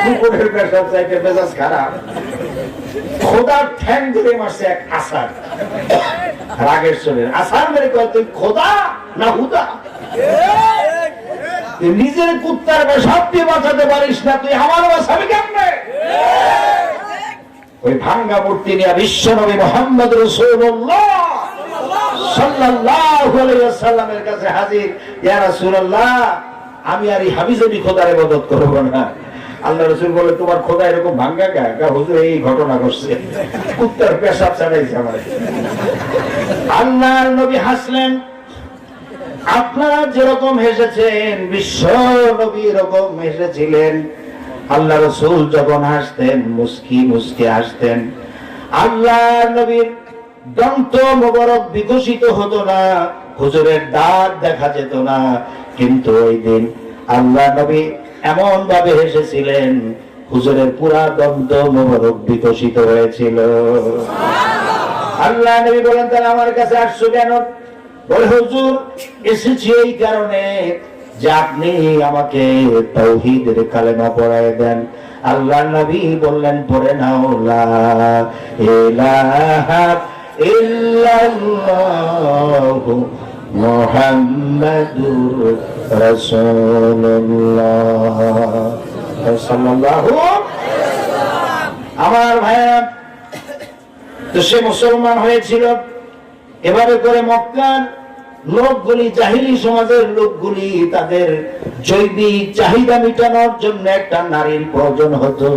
কুকুরের পেশাব চাইতে মেজাজ খারাপ। খোদার ঠ্যাং ধরে মারছে এক আসার, রাগের চলে আসার মেরে কয় তুই খোদা না হুদা? নিজের কুত্তার পেশাব দিয়ে বাঁচাতে পারিস না, তুই আমার বাঁচাবি কেমনে? ওই ভাঙ্গা মূর্তি নিয়ে বিশ্বনবী মুহাম্মদ রাসূলুল্লাহ সাল্লাল্লাহু আলাইহি ওয়াসাল্লামের কাছে হাজির। ইয়া রাসূলুল্লাহ, আমি আর এই হাবিজাবি খোদার ইবাদত করব না। আল্লাহ রাসূল বলে তোমার খোদা এরকম ভাঙ্গা কা? হুজুর এই ঘটনা ঘটছে, কুত্তার পেশাব ছাড়াইছে আমার। আল্লাহর নবী হাসলেন। আপনারা যেরকম হেসেছেন বিশ্ব নবী এরকম হেসেছিলেন। আল্লাহ রাসূল যখন হাসতেন মুস্কি মুস্কি হাসতেন। আল্লাহ নবীর দন্ত মোবারক বিকশিত হতো না, হুজুরের দাঁত দেখা যেত না, কিন্তু ওই দিন আল্লাহ নবী এমন ভাবে হেসেছিলেন হুজুরের পুরা দন্ত মোবারক বিকশিত হয়েছিল। আল্লাহ নবী বলেন তাহলে আমার কাছে আসছো কেন? বলে হুজুর এসেছি এই কারণে যে আপনি আমাকে তাওহীদের কালেমা পড়ায় দেন। আল্লাহ নবী বললেন পড়ে নাও লা ইলাহা ইল্লাল্লাহু মুহাম্মাদুর রাসূলুল্লাহ সাল্লাল্লাহু আমার ভাইরা, তো সে মুসলমান হয়েছিল। এভাবে করে মক্কার লোকগুলি, জাহিলি সমাজের লোকগুলি, তাদের জৈবিক চাহিদা মেটানোর জন্য একটা নারীর প্রয়োজন হতো,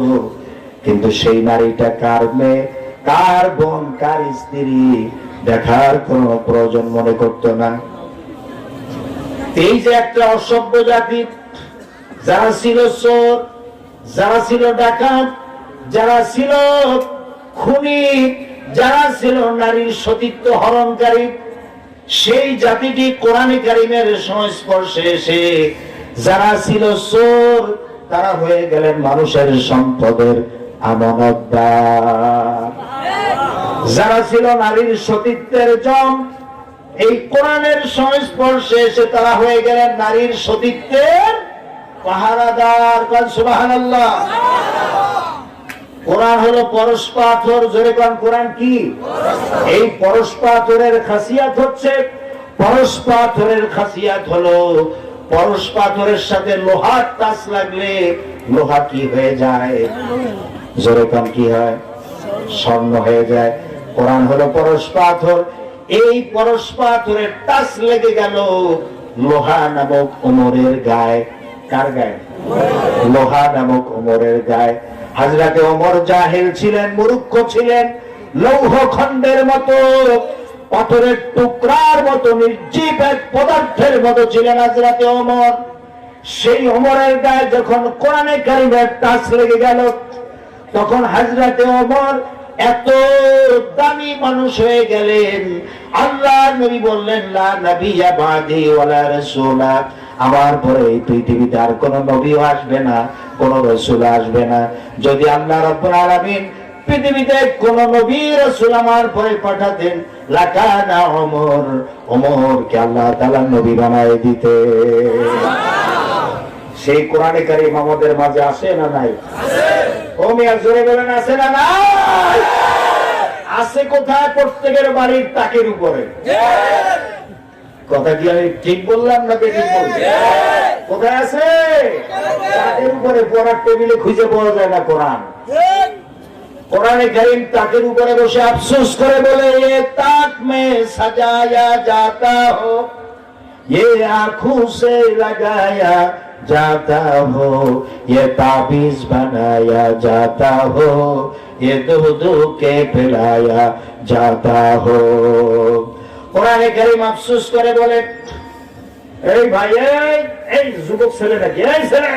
কিন্তু সেই নারীটা কার মেয়ে, কার বোন, কার স্ত্রী দেখার কোন প্রয়োজন মনে করতো না। এই যে একটা অসভ্য জাতি, যারা ছিল চোর, যারা ছিল ডাকাত, যারা ছিল খুনি, যারা ছিল নারীর সতীত্ব হরণকারী, সেই জাতিটি কোরআনে কারিমের সংস্পর্শে এসে যারা ছিল চোর, তারা হয়ে গেলেন মানুষের সম্পদের আমানতদার। যারা ছিল নারীর সতীত্বের জম, এই কোরআনের সংস্পর্শে এসে তারা হয়ে গেলেন নারীর সতীত্বের পাহারাদার। সুবহানাল্লাহ। কোরআন হলো পরশ পাথর। জোরে কোন কোরআন কি? এই পরশ পাথরের খাসিয়াত হচ্ছে, পরশ পাথরের খাসিয়াত হলো পরশ পাথরের সাথে লোহার টাচ লাগলে লোহা কি হয়ে যায়? জোরে কোন কি হয়? স্বর্ণ হয়ে যায়। কোরআন হলো পরশ পাথর। এই পরশ পাথরের টাচ লেগে গেল লোহা নামক ওমরের গায়ে। কার গায়ে? লোহা নামক ওমরের গায়ে। হযরতে ওমর জাহেল ছিলেন, মূর্খ ছিলেন, লৌহ খণ্ডের মতো, পাথরের টুকরার মতো, নির্জীব এক পদার্থের মতো ছিলেন হযরতে ওমর। সেই ওমরের গায়ে যখন কোরআনে কারিমের টাচ লেগে গেল, তখন হযরতে ওমর এত দামি মানুষ হয়ে গেলেন। আল্লাহর নবী বললেন, লা নবিয়্যা বাদি ওয়ালা রাসূলা, আমার পরে এই পৃথিবীতে আর কোন নবীও আসবে না, কোন রাসূল আসবে না। যদি আল্লাহ রাব্বুল আলামিন পৃথিবীতে কোন নবী রাসূল আমার পরে পাঠাতেন, লাকানা ওমর, ওমরকে আল্লাহ তাআলা নবী বানায় দিতে। সেই কোরআনে কারীম আমাদের মাঝে আছে না নাই? আছে। ও মিয়া জোরে বলেন, আছে না নাই? আছে কোথায়? প্রত্যেকের বাড়ির তাকের উপরে। কথা কি আমি ঠিক বললাম না ঠিক বললাম? কোথায় আছে? তাকের উপরে। পড়ার টেবিলে খুঁজে পাওয়া যায় না কোরআন। কোরআনে কারীম তাকের উপরে বসে আফসোস করে বলে, ये ताक में सजाया जाता हो, ये आंखों से लगाया जाता हो, ये ताबीज बनाया जाता हो, ये दूध के पिलाया जाता हो। কোরআনে কারীম আফসোস করে বলে, এই ভাই, এই যুবক ছেলে নাকি, এই ছেলে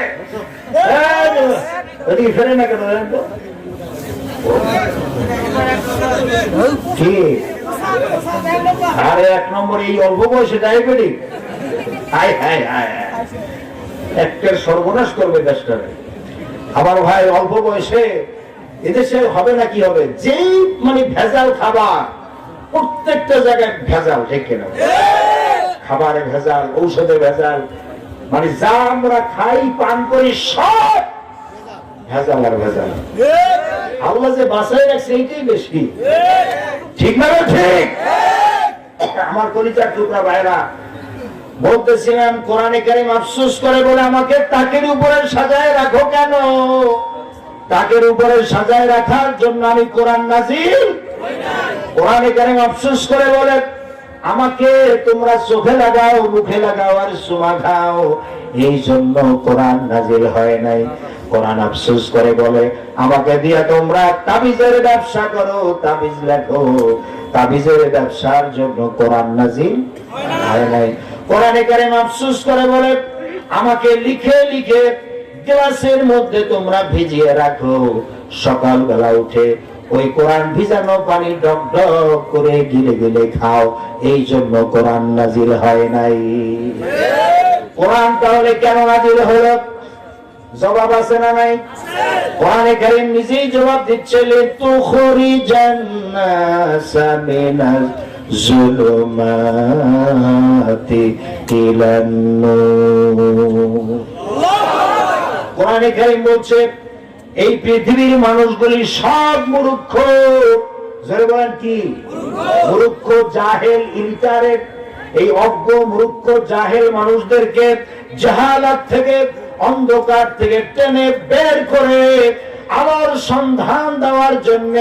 এদিকে ফেরে না কেন? কি আরে এক নম্বর এই অল্প বয়সে ডায়াবেটিক, হাই হাই হাই, একটা সর্বনাশ করবে দেশটা। আমার ভাই অল্প বয়সে এদেশে হবে না কি হবে? যেই মানে ভেজাল খাবার, প্রত্যেকটা জায়গায় ভেজাল, ঠিক কিনা? খাবারে ভেজাল, ঔষধে ভেজাল, মানে যা আমরা খাই পান করি সব ভেজাল আর ভেজাল। আল্লাহ যে বাঁচায় রাখছে এইটাই বেশি, ঠিক না? ঠিক। আমার কলিজার টুকরা ভাইরা, বলতেছিলাম কোরআনে কারীম আফসোস করে বলে, আমাকে তাকের উপরে সাজায় রাখো কেন? তাকের উপরে সাজায় রাখার জন্য আমি কোরআন নাজিল। কোরআনে কারীম আফসোস করে বলে, আমাকে তোমরা চোখে লাগাও, মুখে লাগাও আর সুমা খাও, এই জন্য কোরআন নাজিল হয় নাই। কোরআন আফসোস করে বলে, আমাকে দিয়া তোমরা তাবিজের ব্যবসা করো, তাবিজ লেখো, তাবিজের ব্যবসার জন্য কোরআন নাজিল হয় নাই। কোরআনে কারীম আফসোস করে বলে, আমাকে লিখে লিখে গ্লাসের মধ্যে তোমরা ভিজিয়ে রাখো, সকালবেলা উঠে ওই কোরআন ভিজানো পানি ডক ডক করে গিলে গিলে খাও, এই জন্য কোরআন নাজিল হয় নাই। কোরআন তাহলে কেন নাজিল হলো? জবাব আছে না নাই? কোরআনে কারীম নিজেই জবাব দিচ্ছে, লিতুখরিজান নাসা মিনাজ যুলুমাতি ইলান নূর। কোরআনে কারীম বলছে, এই পৃথিবীর মানুষগুলি সব মূর্খ। জোরে বলেন কি? মূর্খ, জাহেল, ইলিটারেট। এই অজ্ঞ, মূর্খ, জাহেল মানুষদেরকে জাহালাত থেকে, অন্ধকার থেকে টেনে বের করে আলোর সন্ধান দেওয়ার জন্য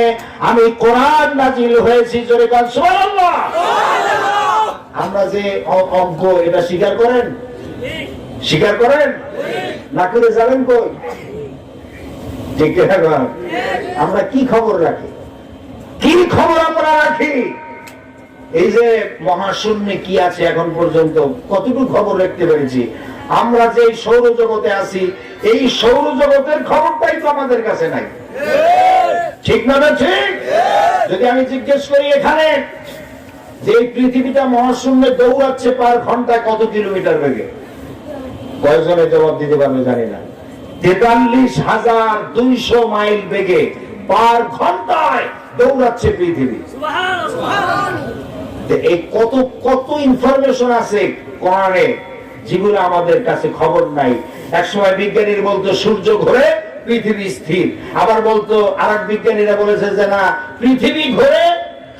আমি কোরআন নাজিল হয়েছি। জোরে বলেন সুবহানাল্লাহ। আমরা যে অজ্ঞ এটা স্বীকার করেন? স্বীকার করেন না করে যাবেন কই? ঠিক আছে, আমরা কি খবর রাখি? কি খবর আমরা রাখি? এই যে মহাশূন্যে কি আছে এখন পর্যন্ত কতটুকু খবর রাখতে পেরেছি? আমরা যে সৌরজগতে আছি এই সৌরজগতের খবরটাই তো আমাদের কাছে নাই। ঠিক না? ঠিক। যদি আমি জিজ্ঞেস করি এখানে যে পৃথিবীটা মহাশূন্যে দৌড়াচ্ছে পার ঘন্টায় কত কিলোমিটার বেগে, কয়েকজনের জবাব দিতে পারবে জানি না। 43,200 মাইল বেগে পার ঘন্টায় দৌড়াচ্ছে পৃথিবী। এই কত কত ইনফরমেশন আছে কোরআনে যেগুলো আমাদের কাছে খবর নাই। একসময় বিজ্ঞানীরা বলতো সূর্য ঘোরে পৃথিবী স্থির, আবার বলতো আরেক বিজ্ঞানীরা বলেছে যে না পৃথিবী ঘোরে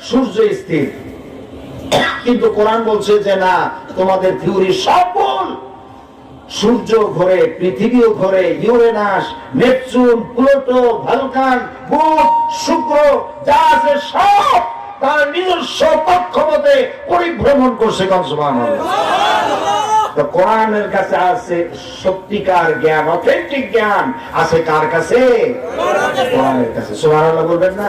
সূর্য স্থির। কিন্তু কোরআন বলছে যে না তোমাদের থিওরি সব ভুল, সূর্য ঘোরে, পৃথিবীও ঘোরে, ইউরেনাস, নেপচুন, প্লুটো, ভালকান, বুধ, শুক্র যা আছে সব তার নিজস্ব কক্ষপথে পরিভ্রমণ করছে। কোরআনের কাছে আছে সত্যিকার জ্ঞান, অথেন্টিক জ্ঞান আছে কার কাছে? কোরআনের কাছে। সুবহানাল্লাহ বলবেন না?